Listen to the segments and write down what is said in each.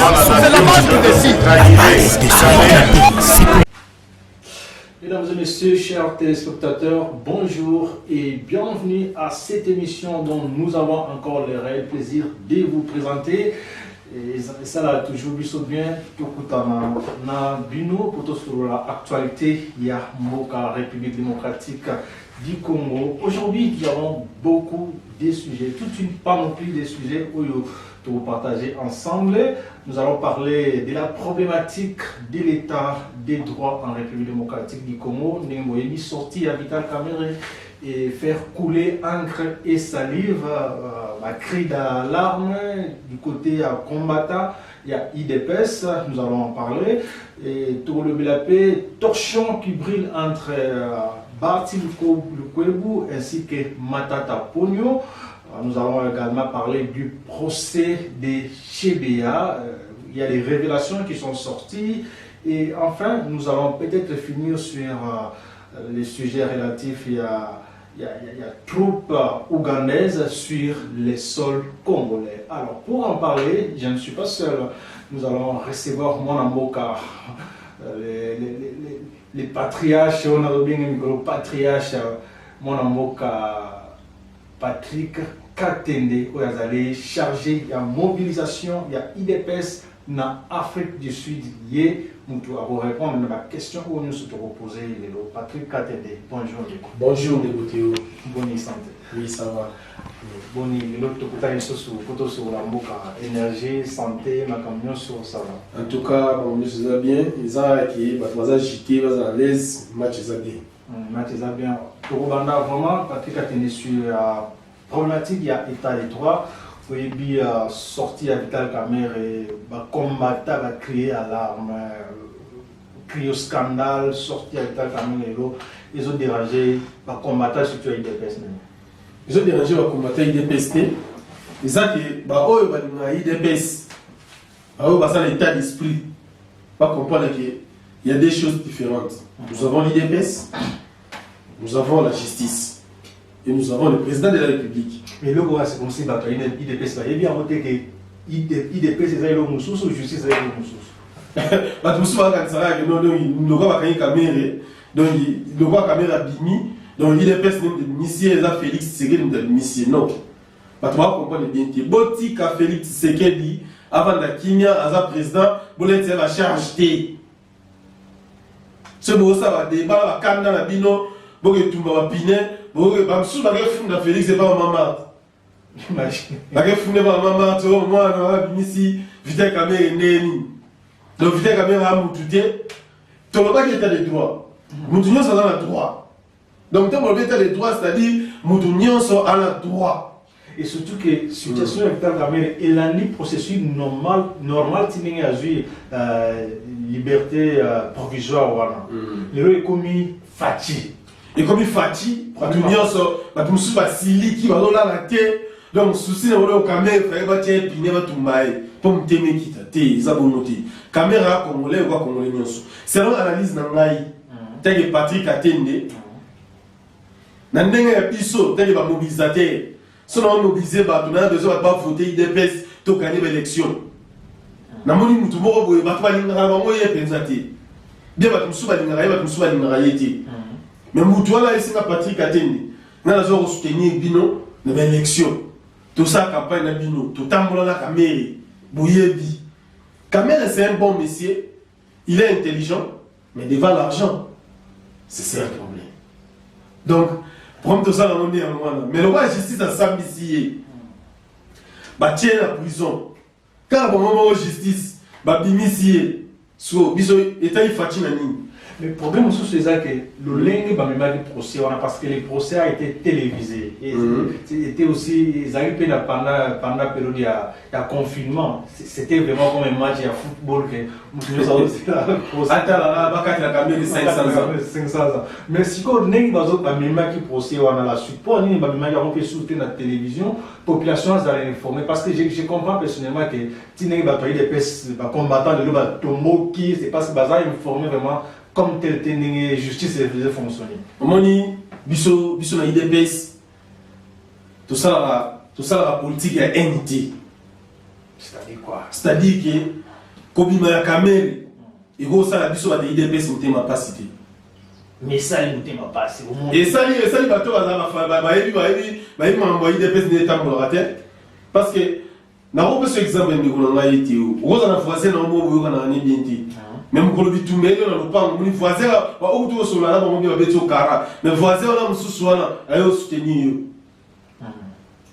C'est la base qui décide. Mesdames et messieurs, chers téléspectateurs, bonjour et bienvenue à cette émission dont nous avons encore le réel plaisir de vous présenter. Et ça là, toujours bien, tout na bino pour tout sur l'actualité, il y a Moka, République démocratique du Congo. Aujourd'hui, nous avons beaucoup de sujets, toute une panoplie de sujets où nous partager ensemble. Nous allons parler de la problématique de l'état des droits en République démocratique du Congo. Nous avons sorti à Vital Kamerhe et faire couler encre et salive, la cri d'alarme du côté combattant. Il y a IDPS, nous allons en parler. Et tout le BLAP, torchon qui brille entre Barty Lukwebo ainsi que Matata Pogno. Nous allons également parler du procès de Chebea. Il y a des révélations qui sont sorties. Et enfin, nous allons peut-être finir sur les sujets relatifs il y a troupes ougandaises sur les sols congolais. Alors, pour en parler, je ne suis pas seul. Nous allons recevoir Mwana Mboka, les patriarches, on a bien un patriarche, Mwana Mboka, Patrick Katende, où ils allaient charger la mobilisation, il y a IDPS dans l'Afrique du Sud. Nous allons répondre à la question où nous sommes posés. Patrick Katende, bonjour. Bonjour, Déboutéo. Bonne santé. Oui, ça va. Bonne l'autre côté sur la Mboka, énergie, santé, ma camion sur ça va. En tout cas, on est bien. Ils ont acquis, ils ont agité, ils ont à l'aise, match est bien. Match est bien. Pour Rwanda, vraiment, Patrick Katende sur la problématique, il y a état des droits. Vous voyez bien sorti à Vital Kamerhe et combattre, crier alarme, crier au scandale, sorti à Vital Kamerhe, ils ont dérangé, combattre surtout à IDPS. Ils ont dérangé le combattant IDPS. Ils ont dit IDPS. Ils ont l'état d'esprit. Pas comprendre qu'il y a des choses différentes. Nous avons l'IDPS, nous avons la justice et nous avons le président de la République. Mais le gars, c'est comme si IDPS va bien voter que IDPS c'est le Moussous ou justice c'est le Moussous. Bah tout ça quand ça que non le gars va gagner caméra donc le gars caméra bimi donc IDPS nem de monsieur za Félix Tshisekedi de monsieur non. Bah tu vas comprendre bien que boti ka Félix Tshisekedi avant la Kenya as président bolet la charge té. Ce beau ça va débat va kanda na bino boke tumba va pine boke ba msu ba funda Félix c'est pas maman. Imagine. Ba funda ba maman to moi na bimisi vite caméra neni. Donc, vous avez un moutoutier, tu n'as pas l'état des droits. Moutounion sont dans le droit. Donc, tu as l'état des droits, c'est-à-dire, Moutounion sont à la droit. Et surtout que la situation avec Vital Kamerhe, il a un processus normal qui a joué liberté provisoire. Il a commis Fati. Et comme il Fati, Moutounion sont Basili qui va dans la tête. Donc, souci au Kamerhe, il fallait battre un piné, va tout mailler. Pour me témer qui t'a été, ils ont noté. Caméra congolais ou pas congolais nyonso. Selon l'analyse nangai, tel que Patrick Katende, n'andenge ya biso tel que ba mobilisateur. Si on mobiliser ba tu n'as besoin de pas voter IDPS to gagner l'élection. Na moni mutu moko boye ba ba lingara ba moye pensate. Bien ba tumsu ba lingara yeti. Mais mutu wala isinga Patrick Katende. Na zo soutenir bino na l'élection. Tout ça campagne na bino, tout tambola la Kamerhe. Boyebi. Kamerhe, c'est un bon monsieur, il est intelligent, mais devant l'argent, c'est ça le problème. Donc, prendre tout ça dans le nez à moi. Mais le roi de justice a ça ici. Bah, tiens la prison. Quand on moment de justice, bah, bimisier, so, biso, état il fatigue na nini. Le problème aussi, c'est ça que le lingue du procès, parce que le procès a été télévisé. Et c'était aussi, ils arrivaient pendant la période de confinement. C'était vraiment comme un match de football que nous avons aussi là. Attends, là, il y a 500 ans. Mais si on a un procès, on a la support, on a fait soutenir la télévision, la population a informé. Parce que je comprends personnellement que si on a des combattants de l'eau, c'est parce qu'ils ont informé vraiment. Comme tel justice faisait fonctionner. Moni, biso na IDPS, tout ça la politique est NT. C'est-à-dire quoi? C'est-à-dire que kobima ya kamere ekosala biso bate idps motema pasi te mais esali motema pasi esali bato bayebi makambo ya idps nde etambolaka te parce que nakopesa exemple ndeko na ngai ete okozala na voisin na omo boyokana ni bien te mais mokolo bitumba eyo na lopango moni voisin okuti kosolana na bango mpe babeti okara mais voisin wana mosusu wana aye osoutenir yo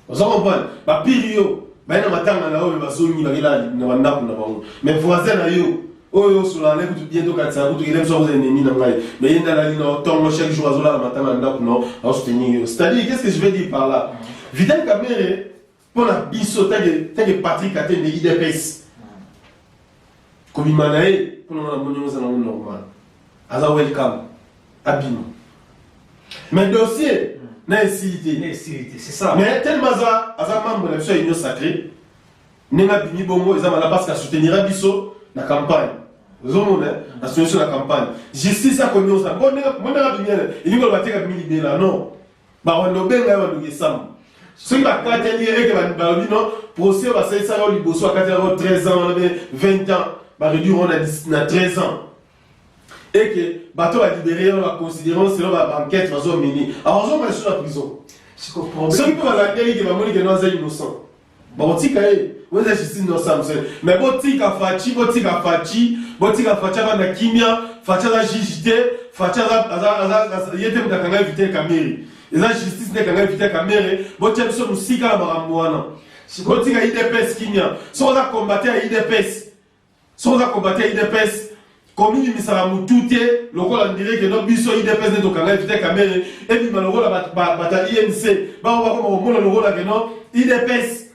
oza comprendre bapiri yo baye na matanga na oyo bazongi bakela na bandako na bango mais voisin na yo oyo osolana ekutu bientôt katisaka kutu kele biso akoza ennemi na ngai mais ye ndalali na ntongo chaque jour azolala matanga na ndako na aosoutenir yo c'est-à-dire qu'est-ce que je veux dire par là Vital Kamerhe pour la biso tant que Patrick a été de IDPS comme il m'a dit pour nous la monnaie c'est normal aza welcome abino mais dossier nécessité c'est ça mais tellement aza membre de la union sacrée nenga bini bongo eza mala parce qu'à soutenir biso la campagne zomona la solution la campagne justice a connu ça bon nenga bini il va bateka bini libéra non ba wando benga wa ndugesam ceux qui va kateli et que va non procès va ça ça li bosso kateli 13 ans 20 ans va réduire on a 13 ans et que bateau va libérer on va considérer selon la enquête va zo mini alors on va sur la prison c'est quoi problème ceux qui va la télé qui va monique non c'est innocent bon tika vous êtes justice innocent mais botika fachi va na kimia fachi la jijité fachi za yete mtakanga vite kameri eza justice ne kanga vite Kamerhe botia biso musika na makambo wana botika IDPS kimia so za combattre IDPS komini misala mutute lokola ndire ke no biso IDPS ne to kanga vite Kamerhe et bi malokola bata INC ba ko mona lokola ke no IDPS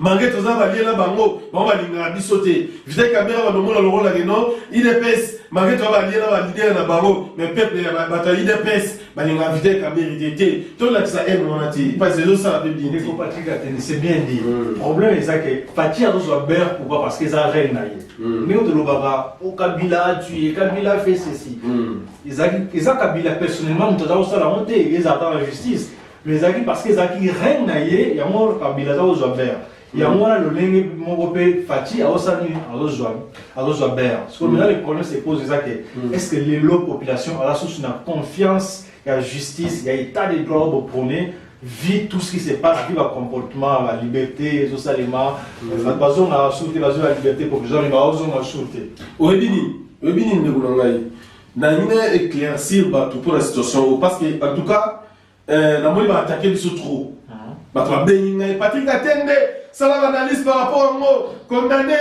mange toza baliela bango balinga biso te vite Kamerhe ba mona lokola ke no IDPS mange toza baliela ba leader na bango mais peuple bata IDPS balinga vite Kamerhe te to la ça aime on a dit parce que ça va bien dire c'est bien dit problème est ça que Fati a besoin ber pourquoi parce que ça reine naïe mais on te le baba au Kabila tu Kabila fait ceci ils a Kabila personnellement on doit ça la montée ils attendent la justice mais ça parce que ça qui reine naïe il y a moi Kabila ça besoin ber il y a moi le lingue mon groupe Fati a aussi à besoin ber ce que maintenant le problème se pose c'est que est-ce que les population a la source une confiance il y a justice, il y a état de droit au prôner, vit tout ce qui se passe, vit le comportement, la liberté, tout ça, les mains. La façon à sauter la liberté pour que les gens aient besoin de sauter. Oebini, ne goulangay. N'a éclaircir pour la situation parce que en tout cas, la moelle va attaquer du trop. Bah toi béningay, Patrick attendez, ça va analyse par rapport à moi, condamné.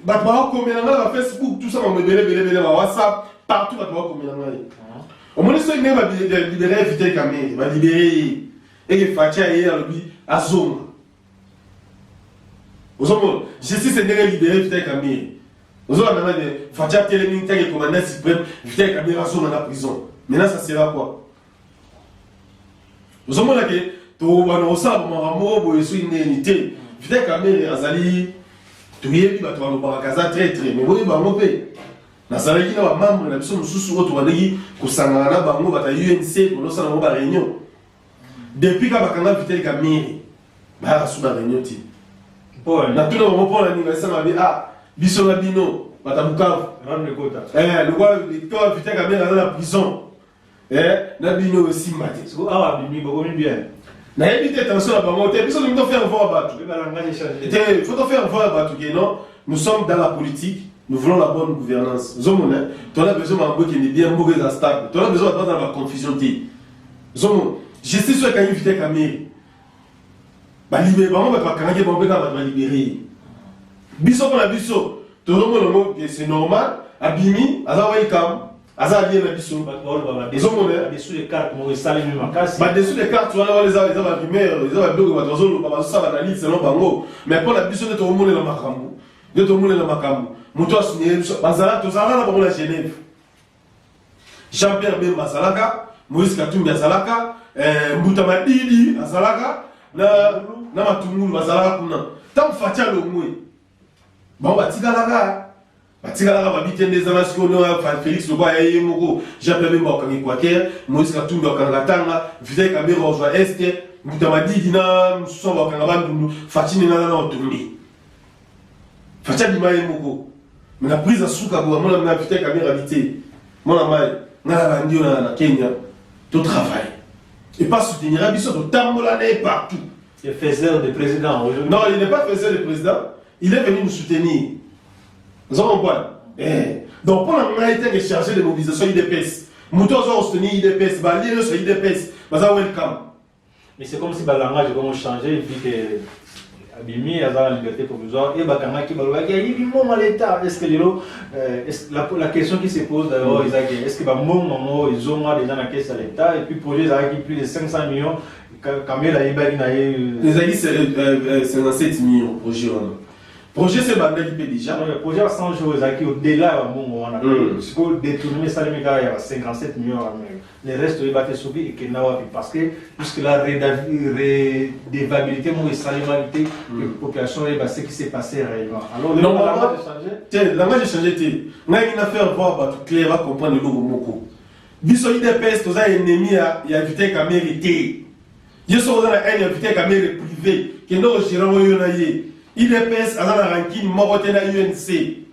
Bah toi comme dans Facebook, tout ça, on me belé, WhatsApp, partout, bah toi comme au moins, ceux qui va libérer Vital Kamerhe, va libérer et que Fatia est à l'objet à Zoma. Aux hommes, justice est libéré Vital Kamerhe. Aux hommes, Fatia Télémine, qui est commandant suprême, Vital Kamerhe à Zoma dans la prison. Maintenant, ça sera quoi? Aux hommes, là, que tu vas nous savoir, mon amour, une unité. Vital Kamerhe, Azali, tu es libre, tu vas nous barakaza très, mais vous, bah, mon père. Nazalaki na membre na biso mususu oto bandeki kusangana na bango bata UNC konosa na ba réunion depuis ka bakanga Vital Kamerhe ba su ba réunion ti bon na tuna mo pona ni ngasa mabe biso na bino bata Bukavu rendre kota le quoi le Vital Kamerhe dans la prison na bino aussi mate so awa bimi boko bien na éviter tension na bango te biso nous devons faire voir batu te faut faire voir batu que non nous sommes dans la politique. Nous voulons la bonne gouvernance. Tu as besoin d'un qui est bien stable. Tu as besoin de la confusion. Justice sur la Vital Kamerhe. Libérer. Biso pour la biso. Tout le monde c'est normal. Abimi, Azawaï Kam, Azali na biso. Dessous les cartes, on salé même en casse. Dessous les cartes, on a les abimés, les abimés, selon Bango. Mais pour la biso, tout le monde est dans ma camou. Tout le monde est dans ma camou. Muto signé bazala tozala na bango la Genève. Jean-Pierre Bemba Salaka, Moïse Katumbi Salaka, Mbuta Madidi Salaka, na Matungulu Salaka kuna. Tant Fatia lo mwe. Bon batika la babitende za nationaux Félix Loba yaye moko, Jean-Pierre Bemba okangi Quaker, Moïse Katumbi okanga Tanga, Vital Kamerhe rejoint Est, Mbuta Madidi na Moussa okanga Bandundu, Fatine na Otumbi. facha bimaye moko mais la prise à souka pour moi na vite caméra habité moi mai na bandio na Kenya tout travail et pas soutenir abisso to tambola partout. Il est faiseur de président aujourd'hui. Non, il n'est pas faiseur de président, il est venu nous soutenir. Vous comprenez? Donc pour la été chargé de mobilisation IDPS, nous avons soutenir IDPS, balire sur IDPS, nous avons welcome. Mais c'est comme si le langage a changé et puis que Abimi a la liberté provisoire et Bakanga qui va dire il y a l'État. Est-ce que la question qui se pose d'abord, est-ce que ils ont déjà la caisse à l'État et puis pour les plus de 500 millions, les amis, c'est 57 millions pour projet. Projet c'est bandé qui paye déjà. Le projet a 100 jours au-delà on a parce que détourner ça les méga il y a 57 millions les restes ils battent soubi et que nawa parce que puisque la redevabilité mon salubrité la population et ce qui s'est passé réellement. Alors le langage a changé. Le langage a changé. On a une affaire voir bah tout clair va comprendre le logo moko. Biso IDPS tous les ennemis a évité qu'à mériter. Je suis dans la haine invité qu'à mériter privé que nous gérons yonaye. IDPS a la ranking morote na UNC.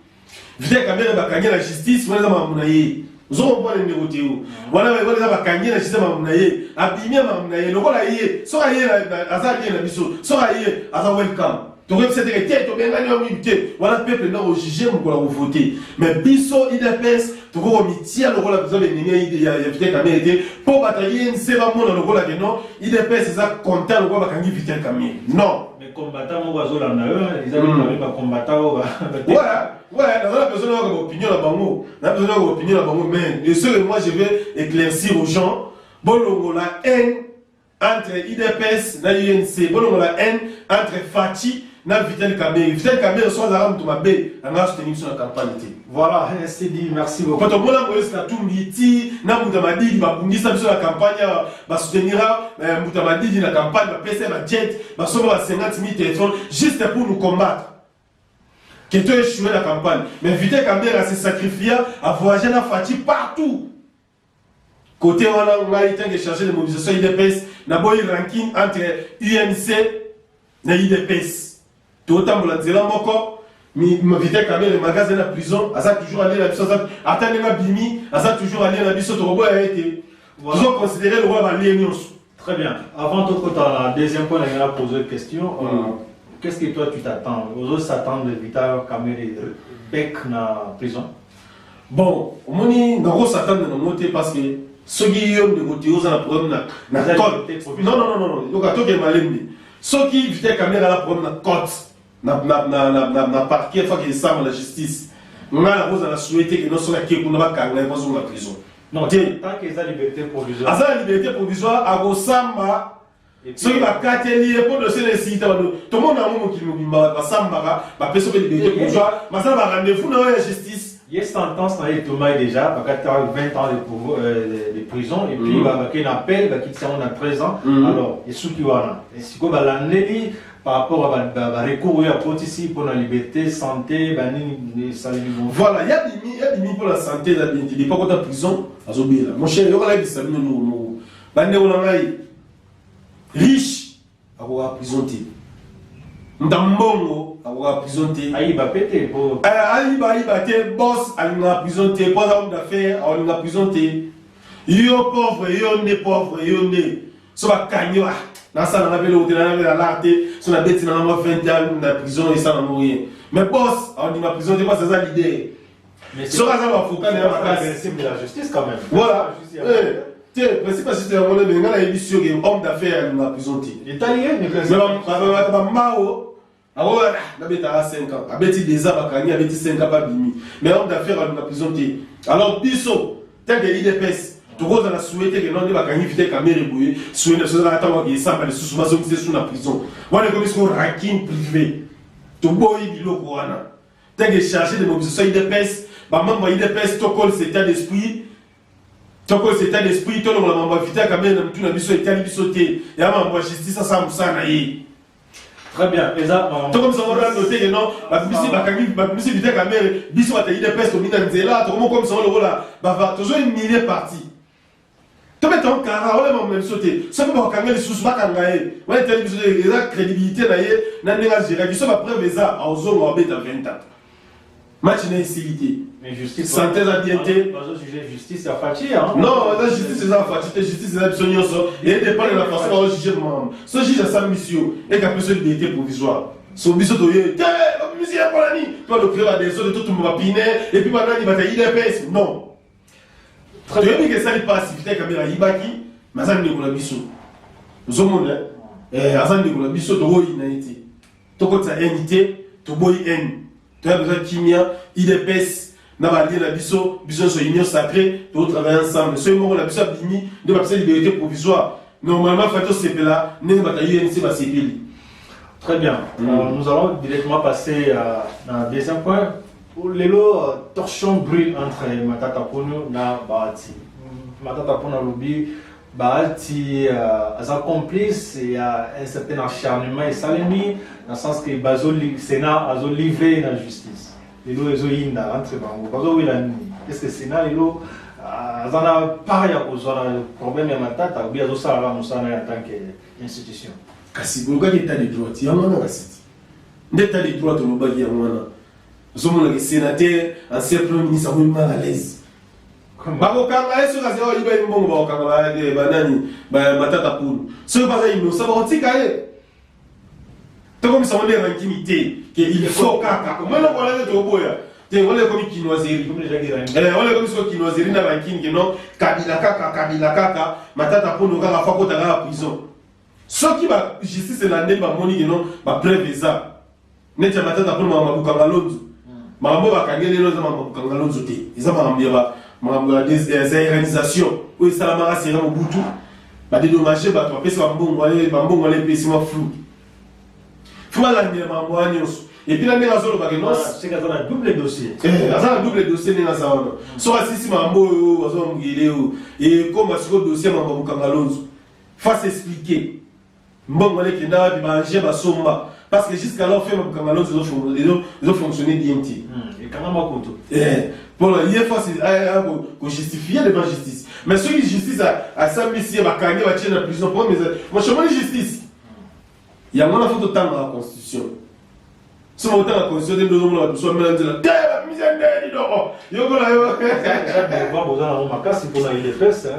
Vite kamera bakanye la justice wala mamunaye. Zo mpo le négocier. Wala wala bakanye la justice mamunaye. Abimia mamunaye lokola ye. So aye azali na biso. So aye aza welcome. Donc cette réalité to benga ni omité. Wala peuple na juger mu ko voter. Mais biso IDPS to ko mitia lokola biso le nini ya vite kamera été pour batailler NC ba mona lokola que non IDPS za content lokola bakangi vite kamera. Non. Mais combattant mon oiseau là ils avaient pas combattant ouais, on a besoin d'avoir opinion là bango. On a besoin d'avoir opinion là bango mais ce que moi je vais éclaircir aux gens, bon la haine entre IDPS et UNC, bon la haine entre Fati et Vital Kamerhe. Vital Kamerhe soit la rame de ma baie, on a soutenu sur la campagne. Voilà, c'est dit, merci beaucoup. Quand on voit la tout miti, na Moutamadi va bungisa sur la campagne, va soutenir Moutamadi dans la campagne, va passer ma jet, va sauver 50 000 téléphones juste pour nous combattre. Qui a échoué la campagne. Mais Vital Kamerhe s'est sacrifié à voyager dans Fati partout. Côté on a été chargé de mobilisation IDPS, on a eu ranking entre UNC et IDPS. Tout autant pour la dire encore, mais Vital Kamerhe le magasin de la prison, a ça toujours allé la prison, attendez ma bimi, a ça toujours allé la prison, tout a été toujours considéré le roi Valénios. Très bien. Avant tout, la deuxième point, on a posé une question. Qu'est-ce que toi tu t'attends? Aux autres s'attendent de Vital Kamerhe bec dans la prison? Bon, on s'attend de nous monter parce que ceux qui ont négocié aux problème na code. Non. Donc à tout qui est malin. Ceux qui Vital Kamerhe a la problème na code, na parquet, faut qu'ils savent la justice. On a la rose à la souhaiter que nous sommes qui pour nous pas gagner pas sur la prison. Non, tant qu'ils ont la liberté provisoire. À la liberté provisoire, à Gosamba. Ceux qui va lié pour le CNC, tout le monde a un moment qui nous dit que Samba va passer sur la liberté provisoire, mais ça va rendez-vous dans la justice. Il y a une sentence dans les Thomas déjà, parce qu'il a 20 ans de prison, et puis il va y avoir un appel, qui tient en 13 ans. Alors, il y a ceux qui vont et si vous avez par rapport à recours à ici pour la liberté, santé, ça les vont. Voilà, il y a des limites pour la santé, il n'y a pas de prison, à Zobila. Mon cher, il y aura des salles, nous, riche, à la prison. Ndambongo, à la prison. Aïe, va péter. Aïe, boss, à la prison, pas d'homme d'affaires, à la prison. Yo pauvre, yo né pauvre, yo né. So va gagner. Dans ça, on avait la larté, sur la bête, on a 20 ans dans la prison et ça n'a rien. Mais boss, on dit ma prison, c'est pas ça l'idée. Mais c'est pas le principe de la justice quand même. Voilà. Tiens, le principe de la justice, on a une émission qui est homme d'affaires dans la prison. Italien, mais mais Mao, la bête a 5 ans. La bête déjà va gagner, la bête 5 ans pas bimi. Mais homme d'affaires dans la prison. Alors, Bisso, tel que l'IDPS. Tout le monde a souhaité que l'on ait gagné Vital Kamerhe bouillé, souhaité que l'on ait gagné sous la prison. On est comme un ranking privé. Tout le monde est là. Tel que chargé de mobilisation IDPS, membre IDPS, tout le état d'esprit. Tout le état d'esprit, tout le monde a Vital Kamerhe, tout le monde a été sauté. Et à ma justice, ça ça très bien. Tout comme ça, on a noté que non, la publicité Vital Kamerhe, Bisso a été IDPS, tout le monde a dit là, tout le monde comme ça, on a toujours une millier partie. Tu mets ton cara, on est même sauté. Ça peut pas quand les sous-pas quand gagne. On est télévision, la crédibilité d'ailleurs, n'a pas géré. Ils sont pas prêts ça à oser en bête à 20 ans. Match d'incivilité. Mais justice. Santé à diété. Dans le sujet justice, c'est fatigué. Hein? Non, la justice, c'est ça, fatigué. Justice, c'est absolument ça. Et il dépend de la façon dont on juge le membre. Ce juge a sa mission et qu'après ça, il est provisoire. Son mission de dire, tiens, la musique est pour la nuit. Toi, le créer des autres, tout le monde va piner. Et puis maintenant, il va te dire, IDPS. Non. Très bien que ça n'est pas activité comme il a Ibaki, mais ça n'est pas la mission. Nous sommes là. Et ça n'est pas la mission de l'humanité. Tu as une unité, tu as une tu as besoin de kimia, IDPS, n'a pas dit la mission, besoin de union sacrée, tu travailler ensemble. Ce moment, la mission a bimi, de la liberté provisoire. Normalement, il faut que ce là, n'est pas UNC va s'épiler. Très bien. Nous allons directement passer à un deuxième point. Les lots torchons brûlent entre Matata Pono et Bahati. Matata Pono lobby Bahati a sa complice et a un certain acharnement et salami dans le sens que le Sénat a livré la justice. Les lots sont entre Bango. Est-ce que le Sénat les lots a pareil à cause du problème de Matata ou bien ça en tant qu'institution? Kasi pour le état de droit, il y a un asset. L'état de droit, on va dire nous sommes les sénateurs, ancien premier ministre, on est mal à l'aise. Bakokanga, est-ce que c'est un peu bon, Bakokanga, banani, matata pour. Ce que ça, nous savons aussi quand même. Tant comme ça, on est en intimité, qu'il faut caca. Comment on va aller au boya? On est comme Kinoiserie. On est comme ce Kinoiserie dans la Kin, non, Kabila Kaka, matata pour nous, à Fako Tara à prison. Ce qui va justice, c'est l'année, ma moni, non, ma preuve ça. N'est-ce pas matata pour moi, ma Bukanga Lonzo. Mambo bakangeli no zama bakangala nzote izama ngambira mambo des organisations où ça la mara sera mobutu ba dédommager ba to pesa mbongo wale pesi ma flou fuma la ndira mambo anyos et puis la ndira zolo ba non c'est quand on a double dossier ça double dossier ni na ça ono so asisi mambo wazo mgile et comme asiko dossier mambo bakangala nzo face expliquer mbongo wale kenda bi manger ba somba. Parce que jusqu'à là, ils ont fonctionné bien. Et quand même, bon, il y a faut justifier devant justice. Mais ceux qui justice à Saint-Missi, à Kanye, à Tchène, à prison, moi, je suis en justice. Il y a moins de temps dans la Constitution. Si on a la Constitution, nous avons besoin de la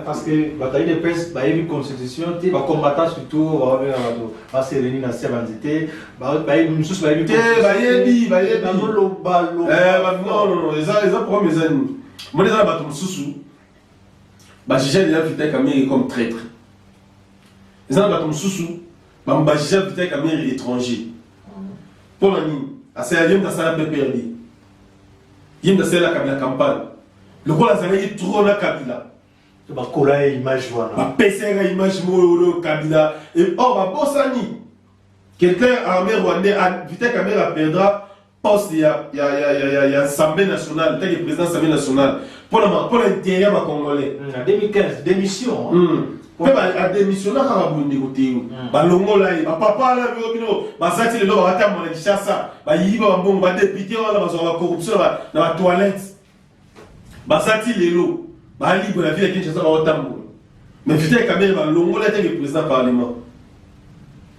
parce que bataille de presse, une constitution, tu vas combattre surtout, va se réunir dans cette bandité, une chose, non, les problèmes, les amis. Moi, les amis, sous j'ai déjà vu comme traître. Les amis, sous j'ai déjà vu étranger. Pour l'année, c'est un yem dans sa perdu. Yem dans sa la campagne. Le rôle est trop la Kabila. Tu vas coller l'image. Ma PC image mo Kabila. Et oh, ma bossani. Quelqu'un armé rwandais, vite caméra perdra poste, il y a Assemblée nationale, tel que président de l'Assemblée nationale. Pour l'intérêt à Congolais. En 2015, démission. Pe ba démissionner kaka bonde côté ba longola ba papa la bino ba sati le lo ba ta mona Kinshasa ba yiba ba mbongo ba député wala ba so ba corruption na ba toilette ba sati le lo ba libre la ville de Kinshasa ba otambo mais vite kamera ba longola te le président parlement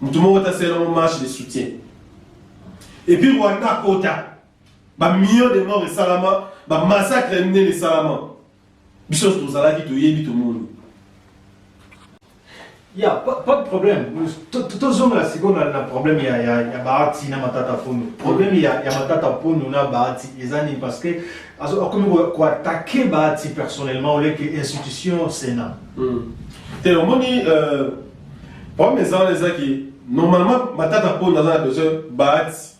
tout le monde a fait une marche de soutien et puis Rwanda kota ba millions de morts et salama ba massacre mené les salama biso to sala ki to yebi tout le monde. Il n'y a pas de problème. Tous les hommes, c'est qu'on a un problème. Il y a Bahati, il y a Matata Pono. Le problème, il y a Matata Pono, il y a Bahati. Parce que, comme on attaquer Bahati personnellement, on est l'institution Sénat. Et on dit, pour mes gens, normalement, Matata Pono a besoin de Bahati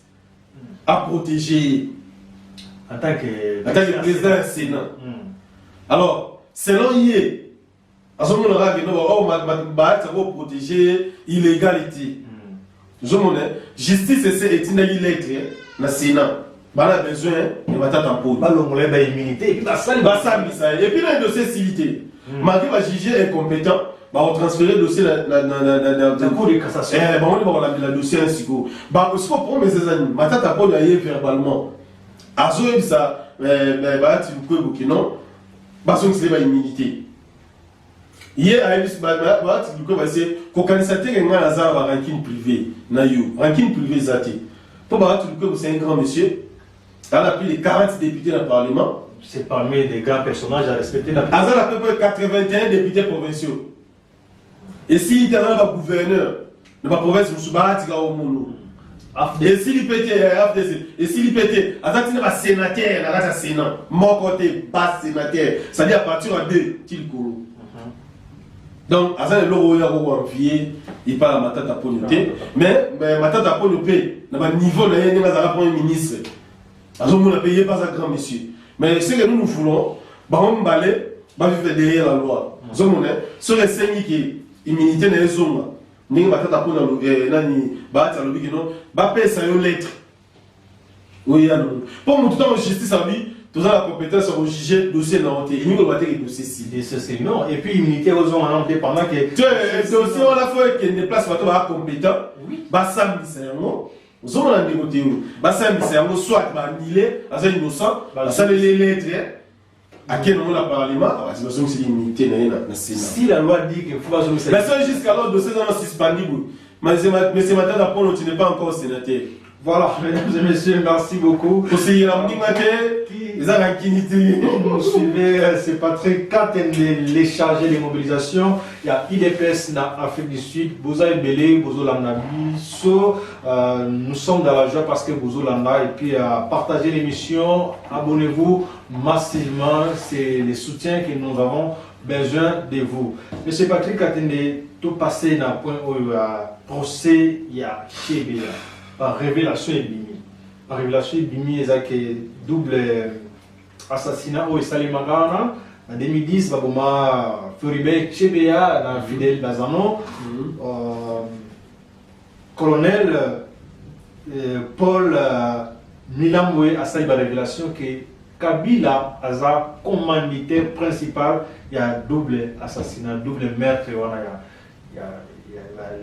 à protéger en tant que président Sénat. Alors, selon lui, à ce moment-là, on va protéger l'illégalité. Je me dis, justice est une lettre dans le Sénat. On a besoin de Matata Pono. On a besoin d'immunité. Et puis, dans le dossier civilité, malgré que le juge est incompétent, on transfère le dossier dans la cour de cassation. On va le dossier ainsi que. Parce que pour mes amis, Matata Pono a eu verbalement. À ce moment-là, il y a une immunité. hier à Elvis Baba tu peux passer qu'au candidat qui a un ranking privé na you ranking privé zati pour Baba tu peux c'est un grand monsieur il a plus de 40 députés dans le parlement c'est parmi des grands personnages à respecter la Azal a à peu près 81 députés provinciaux et s'il était un gouverneur de ma province Moussouba tu au monde et s'il pétait et s'il pétait Azal tu n'es sénateur dans la sénat mon côté bas sénateur ça dit à partir de 2 til kolo. Donc, Azan est là où il y a envié, il parle à Matata Ponyopé, mais Matata Ponyopé, dans le niveau de la Premier ministre, Azan n'a payé pas un grand monsieur. Mais ce que nous voulons, on va aller, on va vivre derrière la loi. Sur les signes qui immunité dans les zones, nous Matata Ponyopé, va payer sa lettre. Oui, pour nous, tout en justice à lui, tout ça la compétence au juger le dossier nantais il nous doit être dossier c'est non et puis immunité aux hommes en pendant que tu es dossier on la fois qu'il ne place pas toi compétent bah ça c'est un mot aux hommes on a négocié bah ça c'est un mot soit bah annulé à un innocent bah ça les lettres à quel moment la parlement c'est parce que c'est l'immunité na si la loi dit que faut pas se mais ça jusqu'alors le dossier est suspendu mais c'est maintenant d'apprendre tu n'es pas encore sénateur. Voilà, mesdames et messieurs, merci beaucoup. Aussi, vous suivez, c'est Patrick Katen, les chargés des mobilisations. Il y a IDPS dans l'Afrique du Sud, Bouza Ebele, Bozo Landabi, nous sommes dans la joie parce que Bozo Landa, et puis partagez l'émission, abonnez-vous massivement, c'est le soutien que nous avons besoin de vous. Monsieur Patrick Katen, tout passé dans le point où il y a procès, il y a Chébéa. Par révélation et bimi. Par révélation et bimi, il y a double assassinat au Salimagana. En 2010, Baboma Furibe Chebea, dans Fidel Bazano, colonel Paul Milamboué a salué la révélation que Kabila a commanditaire principal, il y a double assassinat, double meurtre, il y a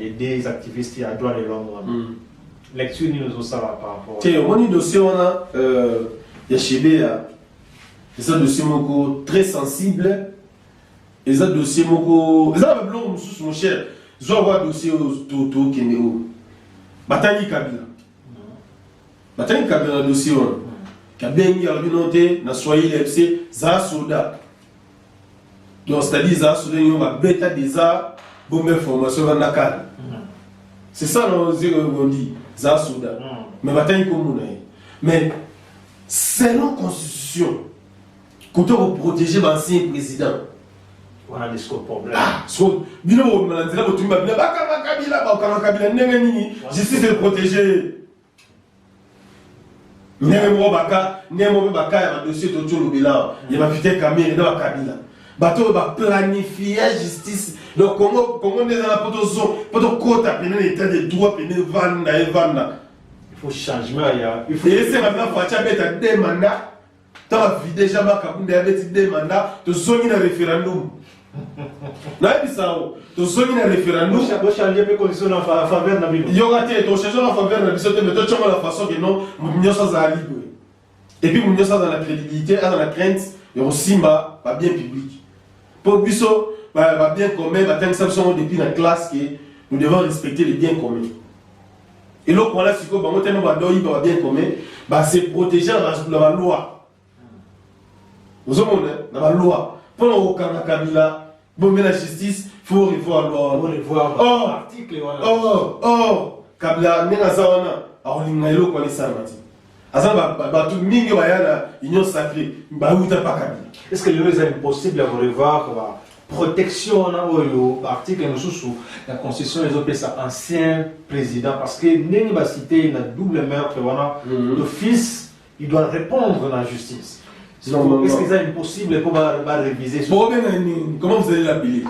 les deux activistes, il y a droit de l'homme. Lecture ni nous ça par rapport. Tiens, on a dossier on a Yachibea. C'est un dossier très sensible. Et ça dossier moko, ça va blonde sous mon cher. Je vais voir dossier au Toto Keneo. Batani Kabila. Batani Kabila dossier on. Kabila ngi albinoté na soyi FC za soda. Donc c'est-à-dire za soda yo ba bêta des arts bombe formation dans la cadre. C'est ça on dit. Souda. Mais mais selon la constitution, quand on veut protéger l'ancien président, on a des problèmes. Justice est protégée. Bateau va planifier justice. Donc, comment on est dans la poteau, côte à pénétrer l'état de droit, pénétrer Vanda et Vanda. Il faut changement. Il faut laisser maintenant Fatia mettre des mandats. Tu as vu déjà ma cabine avec des mandats. Tu as sonné un référendum. Non, il ça. Tu as sonné un référendum. Tu as changé les conditions en faveur de la vie. Il y aura des changements en faveur de la vie. Mais tu as la façon que non, nous sommes à libre. Et puis, nous sommes dans la crédibilité, dans la crainte, et aussi pas bien public. Pour Busso, bien commun, depuis la classe, nous devons respecter les biens communs. Et là, pour la psycho, bien commun, c'est protéger la loi. Vous avez la loi. Pour aucun Kabila, pour la justice, il faut revoir la loi. Il faut revoir l'article. Kabila, n'est-ce pas est-ce que le est impossible de revoir la protection dans l'article sous la constitution des ça ancien président parce que n'est cité une double meurtre le fils il doit répondre dans la justice. Est-ce que c'est impossible pour réviser comment vous allez l'appeler?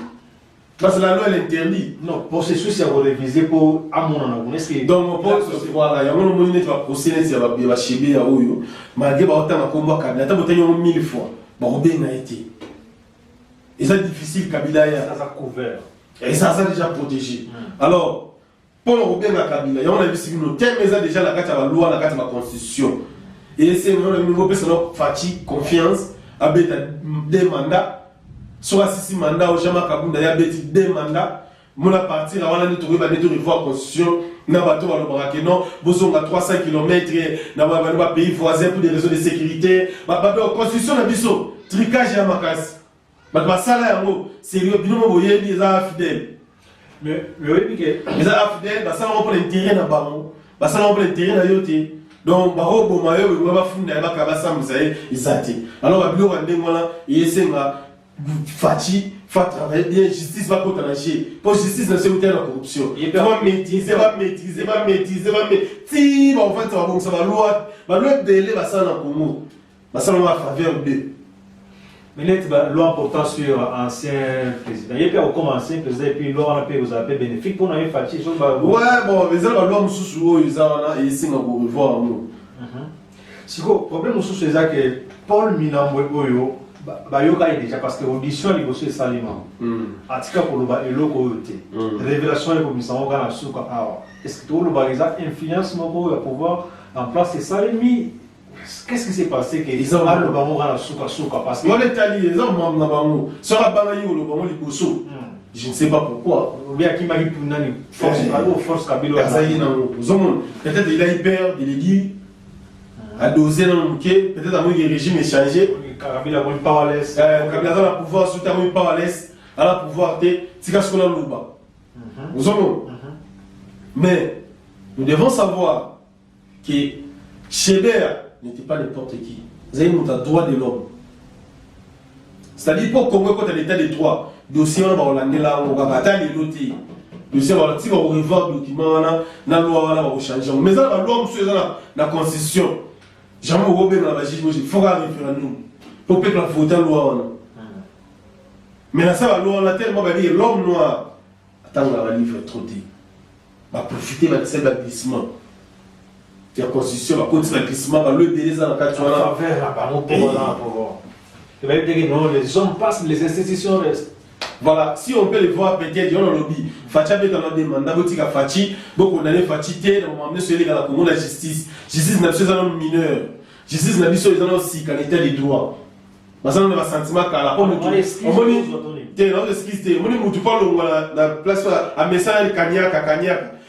Parce que la loi elle interdit. Non, processus à réviser pour à mon avis. Est-ce que donc mon pote voilà, il y a un moment va procéder si va chiber à oyo, malgré ba autant combat Kabila, ta boté 1000 fois. Bon bien a été. Et c'est difficile Kabila ça a couvert. Et ça déjà protégé. Alors pour le Robin à Kabila, on a vu si nous thème déjà la carte à la loi, la carte à la constitution. Et c'est le nouveau personne fatigue confiance avec des mandats. soit 6 mandats, au Jama Kabunda, il y a 2 mandats. Mon partir avant l'année, tu vas revoir la constitution. Na bateau à l'Obraque, non, vous avez 300 km, dans un pays voisin pour des raisons de sécurité. La constitution, la biso, tricage à ma casse. Ma salaire, c'est le bilan, vous voyez, les fidèles. Mais oui, Piquet. Les fidèles, ça va pour l'intérêt dans le baron, ça va pour l'intérêt dans le yoté. Donc, Baro, Bomayo, il va fonder un Bakabasa, vous savez, ils ont été. Alors, la bilan, il est Fati, faut travailler bien, justice va pas t'engager. Pour justice, c'est où la corruption. Il va maîtriser. Si, en fait, ça va bon, ça va loi. La loi de l'élève, ça va Congo. Ça va faveur de. Mais net, loi portant sur ancien président. Il y a comme ancien président, et puis loi, on a vous avez bénéfique pour nous Fati. Ouais, bon, mais ça va loi, sous ils ont essayé de revoir. Si le problème, c'est que Paul Minamboyo, Bayoka est déjà parce que l'audition est aussi saliment. Atika pour le bas et l'eau révélation est comme ça, on gagne sur quoi. Est-ce que tout le bas influence pour pouvoir en place et salimi? Qu'est-ce qui s'est passé que ils ont mal le bamou gagne sur quoi parce que. On est allé, les hommes n'ont pas bamou. Sur la bamayi ou le bamou les bousseaux. Je ne sais pas pourquoi. Ou bien qui m'a dit pour nani force Kabilo. Peut-être il a hyper délégué. À doser dans le bouquet, peut-être à le régime est changé. Kabila a un powerless. Kabila a le pouvoir, sous un powerless, a le pouvoir de Tikaskola Luba. Nous sommes. Mais nous devons savoir que Chébert n'était pas n'importe qui. Vous avez un droit de l'homme. C'est-à-dire pour Congo, quand il y a l'état des droits, dossier on va l'année là, on va batailler les dossiers. Dossier on va revoir le document, la loi, on va changer. Mais ça, la loi, la constitution. Jamais au Robert dans la Belgique, il faut un référendum pour que la vote en loi. Mais là, ça, la loi, on a tellement dit l'homme noir. Attends, on va livre trop dit. Va profiter de ce glissement. La constitution va continuer le glissement, va le délai dans la carte. Les hommes passent, les institutions restent. Voilà, si on peut les voir peut-être, on a le lobby. Fachi a dans la demande, d'abord, Fachi, beaucoup d'années Fachi, on va amener sur la Congo la justice. Justice n'a pas besoin de mineur. Justice n'a pas besoin aussi quand il y a des droits. Mais ça, on a un sentiment qu'à la porte de tout. On dit, on la place à message Kanyaka.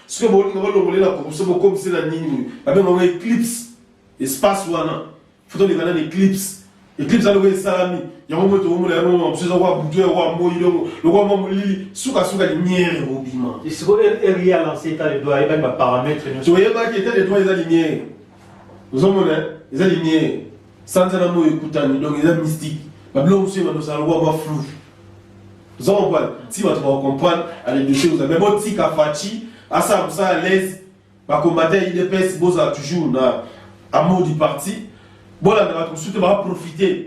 Ce que vous voulez, la corruption, comme c'est la ligne. On a éclipse, espace ou un. Il faut que les éclipse. Éclipse à l'ouest salami. Il y a un moment où on se voit bouger, le roi Mamoli, souka lumière au bima. Et ce qu'on est à lancer, il y a des paramètres. Tu voyais pas qu'il y a des droits, les lumières. Nous sommes les lumières. Sans un amour écoutant, donc ils sont mystiques. Mais là, on sait que nous allons flou. Nous allons voir. Si vous comprendre, allez de choses. Mais bon, si Kafachi, à ça, à l'aise, va combattre l'IDPS, vous avez toujours amour du parti. Bon, là, on va profiter.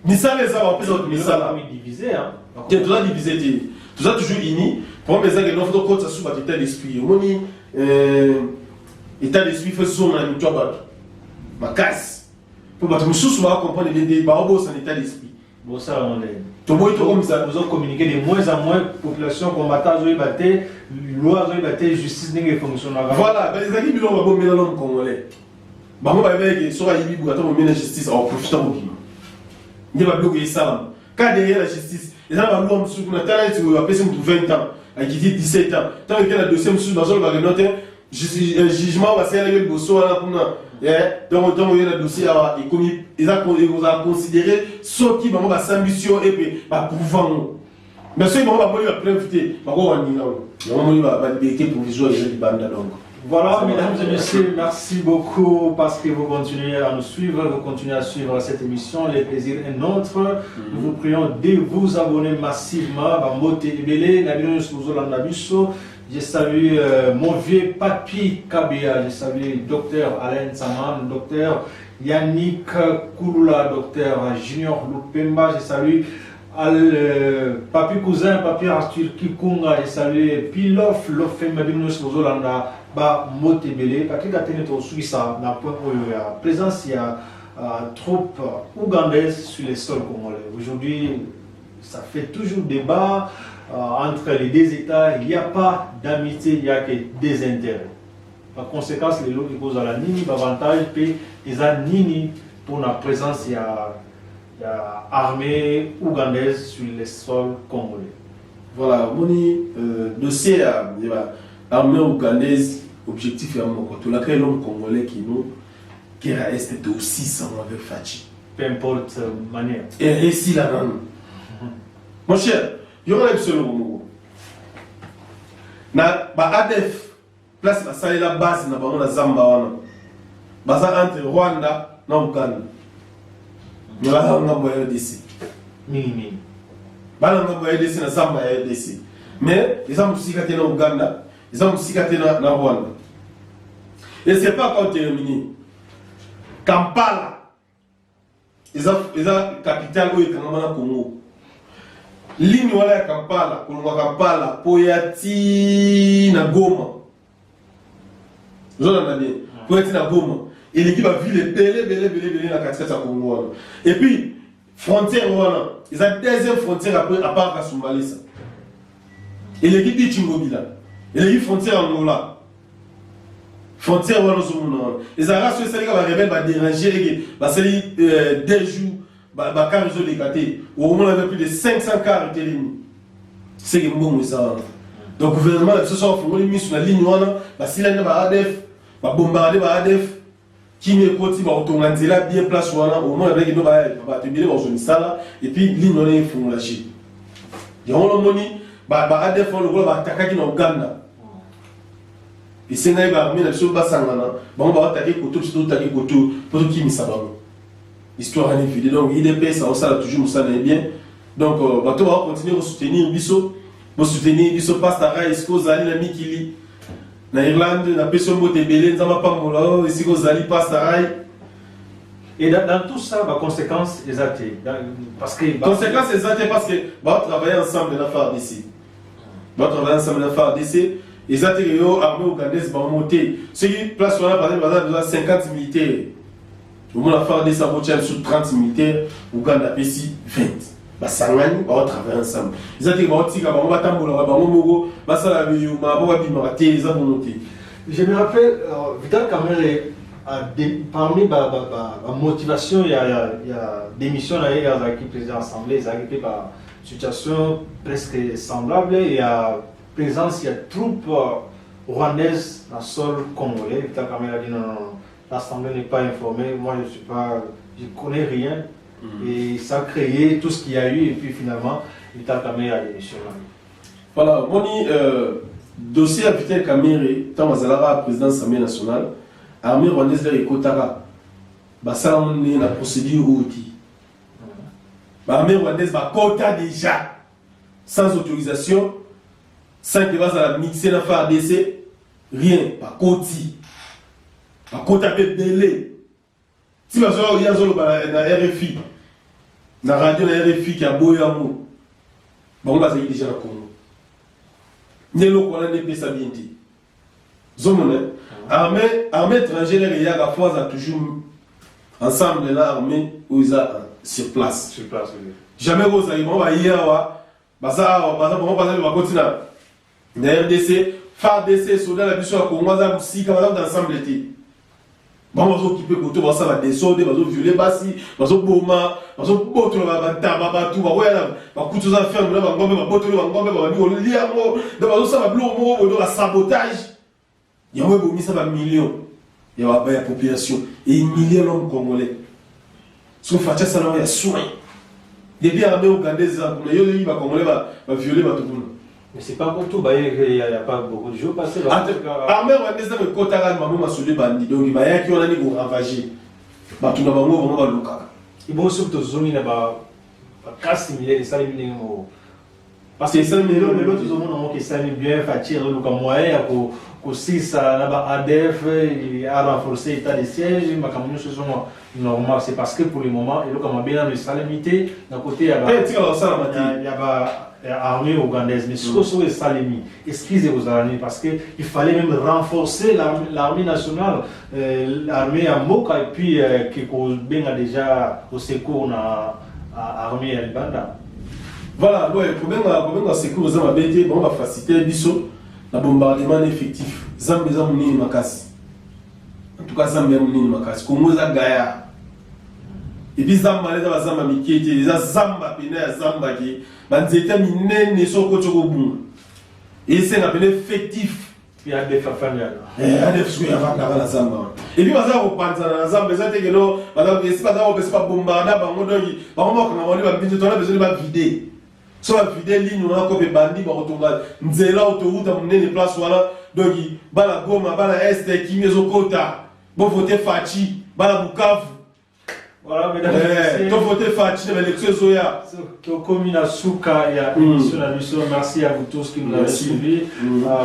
Mais ça, les gens, mais ça, là. Divisé, hein. Tu es toujours divisé. Tout ça, toujours uni. Pour moi, les gens, ils ont ça sous l'état d'esprit. On dit, l'état d'esprit fait son ami, tu vois, ma casse. Pour que tu sois comprendre les débats, on bosse en état d'esprit. Bon, ça, on est. Tu vois, comme ça. Nous avons communiqué de moins en moins, population combattante, loi, justice, n'est pas fonctionnelle. Voilà, les amis, ils ont un l'homme congolais. Bango ba beke sora yibi bugato mo mena justice en profitant au bima. Ndi ba bloquer ça. Quand derrière la justice, les gens va l'homme sur na tala tu va passer 20 ans, à qui dit 17 ans. Tant que la dossier sur dans le noter jugement va ser le bosso là pour donc il y a le dossier et comme ils a considéré ce qui va s'ambition et puis va pouvoir. Mais ceux qui vont pas préviter, va quoi on dit là. On va liberté provisoire et les bandes donc. Voilà, mesdames et messieurs, merci beaucoup parce que vous continuez à nous suivre, vous continuez à suivre cette émission. Les plaisirs est nôtre. Nous vous prions de vous abonner massivement. Je salue mon vieux papy Kabia, je salue docteur Alain Saman, docteur Yannick Kouloula, docteur Junior Lupemba, je salue papi cousin, papi Arthur Kikunga, je salue Pilof, Lofem Mabinus Mozolanda. Ba motebele parce que atteindre au Suisse na point où présence il y a troupes ougandaises sur les sols congolais. Aujourd'hui, ça fait toujours débat entre les deux États. Il n'y a pas d'amitié, il n'y a que des intérêts. Par conséquent, les lots qui posent à la nini, avantage, puis ils ont nini pour la présence il y a armée ougandaise sur les sols congolais. Voilà, mon dossier armée ougandaise, objectif est mon côté. La créé l'homme congolais qui est resté aussi sans avec Fachi. Peu importe manière. Et réussi la rendre. Mon cher, il y aura une seule mot. Na ADF, place la salle la base na bango na Zamba baza entre Rwanda na Uganda. Nous avons moyen d'ici. Minimum. Bala nga moyen d'ici na Zamba ya d'ici. Mais ils ont aussi gâté na Uganda, ils ont aussi gâté na Rwanda. Et c'est pas quand terminé. Kampala, ils ont capitale où ils ont Congo. Ligne wala ya Kampala, kulunga Kampala, Poyati na Goma. Zona na bien. Poyati na Goma. Et l'équipe a vu les belé la casquette à Congo. Et puis, frontière voilà. Ils ont deuxième frontière après, à part Kasumbalisa. Et l'équipe dit Chingobila. Et l'équipe frontière Angola. Frontière voilà Zumuna. Et ça reste que les rebelles va déranger. C'est des jours. Quand ils ont décaté, au moins on avait plus de 500 cas télémis. C'est que bon ça. Donc le gouvernement ce soir faut mis sur la ligne là, si là va ADF, va bombarder va ADF, qui me côté va automatiser là bien place là, au moins avec nous va te bien dans une salle et puis ligne là il faut lâcher. Il y a on le moni, ADF on le va attaquer dans Uganda. Et c'est là va amener sur basangana, on va attaquer Koto, surtout attaquer Koto pour qui me sabano. Histoire à l'évidé. Donc, IDP, ça a toujours ça bien. Donc, on va continuer à soutenir Bisso. Pour soutenir Bisso, passe à Rai, ici, Zali, la Mikili. En Irlande, on a fait ce mot de Belé, on n'a pas de ici, Zali, passe à Rai. Et dans tout ça, les conséquences exactes. Parce que. Conséquences exactes parce que, on va travailler ensemble dans la FARDC. On va travailler ensemble dans la FARDC. Les ateliers armés ougandaise vont monter. Ceux qui placent sur la par exemple, 50 militaires. Au moins la FARDC ça vaut sur 30 militaires, Ouganda PC 20. Basangani, on va travailler ensemble. Ils ont dit que va tambola, mogo, basala biyo, va bimara té, ils ont monté. Je me rappelle, Vital Kamerhe, parmi la motivation, il y a des missions là, il y a qui président assemblée, ils ont été par situation presque semblable. Il y a présence, il y a troupes rwandaises dans le sol congolais. Vital Kamerhe a dit non. L'Assemblée n'est pas informée, moi je ne connais rien. Et ça a créé tout ce qu'il y a eu et puis finalement, Vital Kamerhe a démissionné. Voilà, mon dossier à Vital Kamerhe, tant que la présidence de l'Assemblée nationale, l'armée rwandaise de Kotara, ça on la procédure outil. L'armée rwandaise va quota déjà, sans autorisation, sans que va mixer la FARDC, rien, pas quoti. Par contre, avec délai, si vous avez un RFI, la radio de RFI qui a beau amour, on va déjà la Congo. Nous avons des ça bien dit. L'armée étrangère, il y a la fois toujours ensemble de l'armée où ils sont sur place. Sur place, oui. Jamais vous allez voir, on va continuer. La RDC, FARDC, soldats, la mission à Congo, on va aussi ensemble l'été. Bon, on va s'occuper de tout, on va descendre, on va violer Bassi, on va boma, on va botter le baba, tout, on va couper les affaires, on va botter le baba, on va lire, on va sabotage. Il y a un million, il y a une population, et 1 million d'hommes congolais. Ce qu'on fait, ça, il y a soin. Depuis l'armée ougandaise, il va violer tout le monde. Mais c'est pas pour tout, il n'y a pas beaucoup de jours passés. L'armée rwandaise a un quota de maman sur les bandits, donc il y a qui ont été ravagés. Tout le monde va le cas. Il faut surtout zoner là-bas, cas similaire de ça, parce que 5 millions de l'autre zone qui s'est bien fatigué, le moyen pour aussi ça là-bas ADF a renforcé l'état de siège, mais comme nous faisons normal, c'est parce que pour le moment, il y a bien de salamité, d'un côté il y a l'armée ougandaise, mais surtout les Salemi, excusez-vous parce qu'il fallait même renforcer l'armée nationale, l'armée à Moka et puis qui a déjà au secours à l'armée à Libanda. Voilà, le problème de secours aux hommes on va faciliter le bombardement effectif. Zambie Mouni Makasi. En tout cas, Zambie Mouni Makasi. Comme vous avez Gaïa. Et puis zamba les zamba mikete les zamba pene ya zamba qui banzeta minene soko toko bum. Et c'est un appel effectif. Il y a des fafania. Et puis, on va reprendre dans l'ensemble, ça que non, madame, c'est pas bombarder, on a besoin de vider. So va vider ligne, on a encore des bandits, on va nzela autoroute, on a une place voilà, donc bala goma, bala est, qui met au quota, bon voter Fachi, bala Bukavu. Voilà, mesdames et messieurs. Ton voté Fachi, l'élection Zoya. Comme Souka, il y a émission la mission. Merci à vous tous qui nous avez suivis.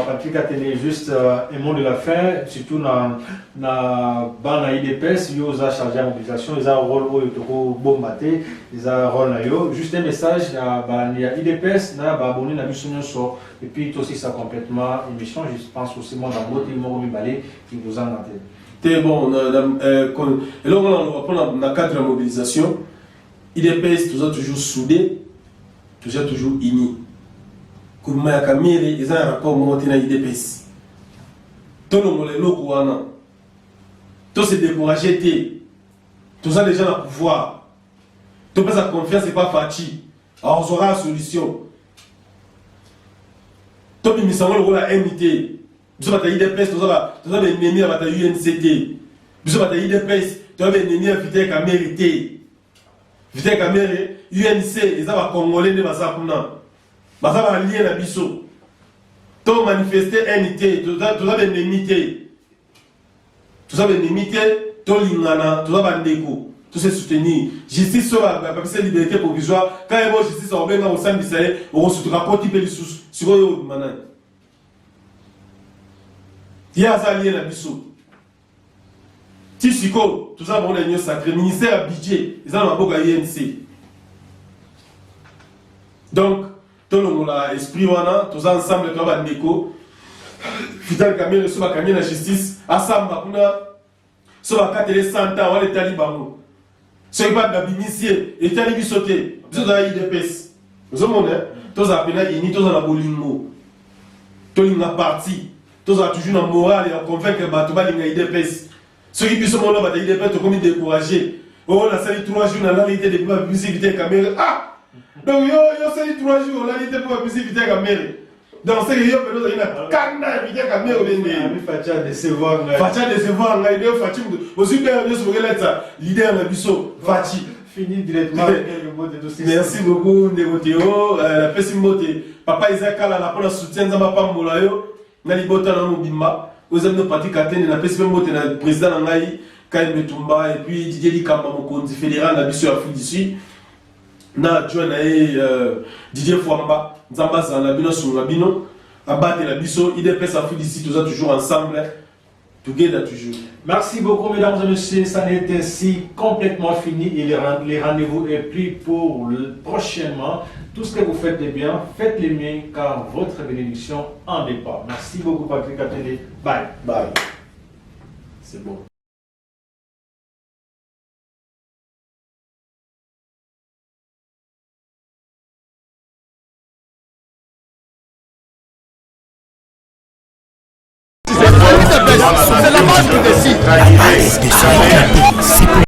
Patrick a tenu juste un mot de la fin, surtout dans la IDPS, il y a chargé à mobilisation, il y a un rôle où il y a bombarder, il y a un rôle là. Juste un message, il y a IDPS, il y a abonné la mission et puis aussi ça complètement émission. Je pense aussi moi dans votre numéro qui vous en entend. C'est bon, et là on va prendre dans le cadre de la mobilisation, IDPS toujours soudés, toujours unis. Comme il y a un rapport monté dans l'IDPS. Tout le monde est là, tout se découragé, tout ça les gens à pouvoir. Tout le monde a confiance, c'est pas Fachi. Alors on aura la solution. Tout le monde a le rôle à MIT. Nous avons IDPS, nous avons des ennemis à la UNCT. Nous avons IDPS, nous avons des ennemis à Vité Kamérité. Vité Kamérité, UNC, ils ont Congolais de Mazapuna. Mazapuna lien à Bissot. Tout manifester NT, nous avons des ennemis. Nous avons des ennemis, tout l'ingana, tout avons des déco. Tout se soutenir. Justice sur la liberté provisoire. Quand il y a justice, on va au sein du Sahel, on se rapporte les sous. Sur le manage. Il y a un lien à Bissot. Tissiko, tout ça, on a une sacrée. Ministère à budget, ils ont un beau INC. Donc, tout le monde a esprit, tout ça ensemble, tout le monde Fidel Kamel, sur la justice, ensemble, sur la 400 ans, on est talibans. Sur le pas de l'initié, et talibis sauté, nous avons IDPS. Nous avons tous appelés, tous en abolimbo. Tous en parti. Tous ont toujours une morale et on convainc que Batouba est IDPS. Ceux qui puissent monter à IDPS sont comme découragés. On a sali 3 jours dans la réalité de la musique de caméra. Ah! Donc, yo sali 3 jours dans la réalité de la musique de caméra. Donc, c'est que yo, il y a un canard de caméra. Facha décevoir. Facha décevoir. Il y a un Fachi. Aussi, il y a un leader de Bissot. Fachi. Fini directement avec le mot de dossier. Merci beaucoup, Ndegoteo. La personne moté. Papa Isaac, la pour le soutien de ma femme Molayo. Nali bota na mobimba aux amis de parti katene na pesi même moté na président ngai Kaï Betumba et puis Didier Likamba mokonzi fédéral na biso Afrique du Sud na adjoint na Didier Fwamba nzamba za na bino sur bino abate la biso IDPS Afrique du Sud toujours ensemble together toujours. Merci beaucoup mesdames et messieurs, ça n'est ainsi complètement fini et les rendez-vous est pris pour prochainement. Tout ce que vous faites de bien, faites-le mieux car votre bénédiction en dépend. Merci beaucoup Patrick Atelier. Bye. Bye. C'est bon. C'est la base qui décide.